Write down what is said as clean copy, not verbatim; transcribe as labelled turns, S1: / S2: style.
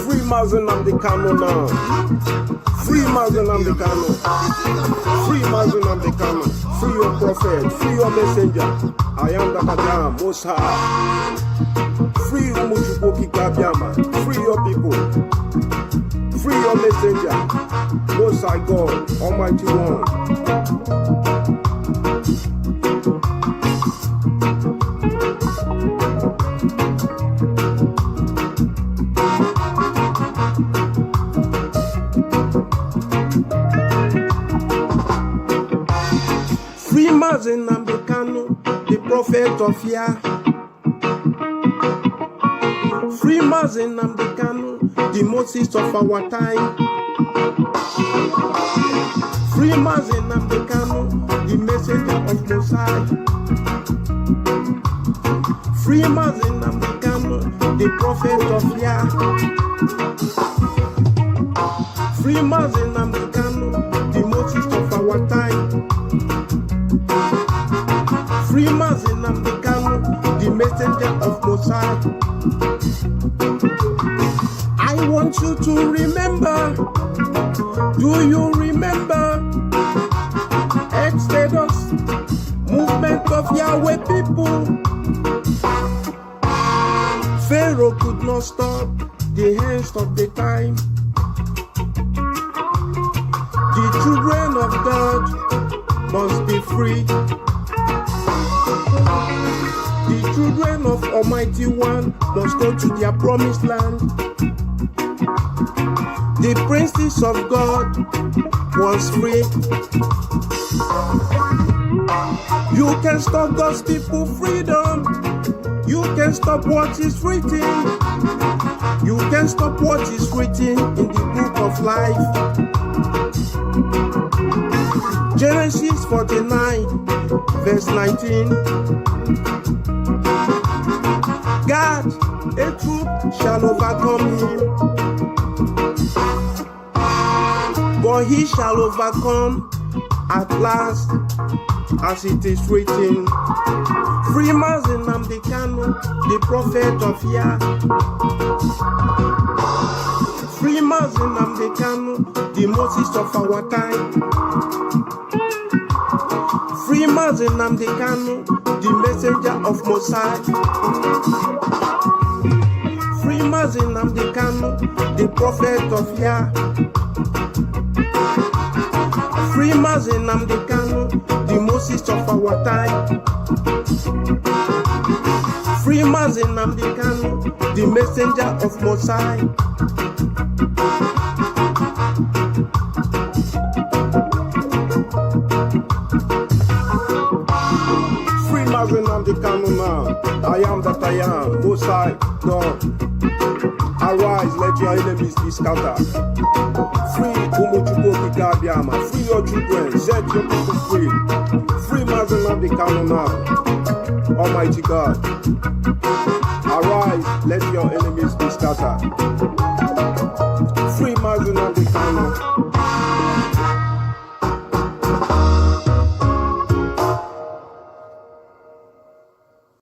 S1: Free Mazi Nnamdi Kanu now. Free Mazi Nnamdi Kanu. Free Mazi Nnamdi Kanu. Free your prophet. Free your messenger. I am that I am, Most High. Free Umuchukwu Kikabiama. Free your people. Free your messenger. Most High God, Almighty One. Free Mazi Nnamdi Kanu, the prophet of Yah. Free Mazi Nnamdi Kanu, the Moses of our time. Free Mazi Nnamdi Kanu, the messenger of Messiah. Free Mazi Nnamdi Kanu, the prophet of Yah. Free Mazi Nnamdi Kanu, the Moses of our time. Free Mazi Nnamdi Kanu, the messenger of Messiah. I want you to remember. Do you remember? Exodus, movement of Yahweh people. Pharaoh could not stop the hands of the time. The children of God must be free. The children of Almighty One must go to their promised land. The princes of God was free. You can stop God's people freedom. You can stop what is written. You can stop what is written in the book of life. Genesis 49, verse 19. God, a troop shall overcome him, but he shall overcome at last, as it is written. Free Mazi Nnamdi Kanu, the prophet of Yah. Free Mazi Nnamdi Kanu, the Moses of our time. Free Mazi Nnamdi Kanu, the messenger of Messiah. Free Mazi Nnamdi Kanu, the prophet of Yah. Free Mazi Nnamdi Kanu, the Moses of our time. Free Mazi Nnamdi Kanu, the messenger of Messiah. Free Mazi Nnamdi Kanu now. I am that I am, Most High God. Arise, let your enemies be scattered. Free Umuchukwu Kikabiama. Free your children, set your people free. Free Mazi Nnamdi Kanu now. Almighty God. Arise, let your enemies be scattered.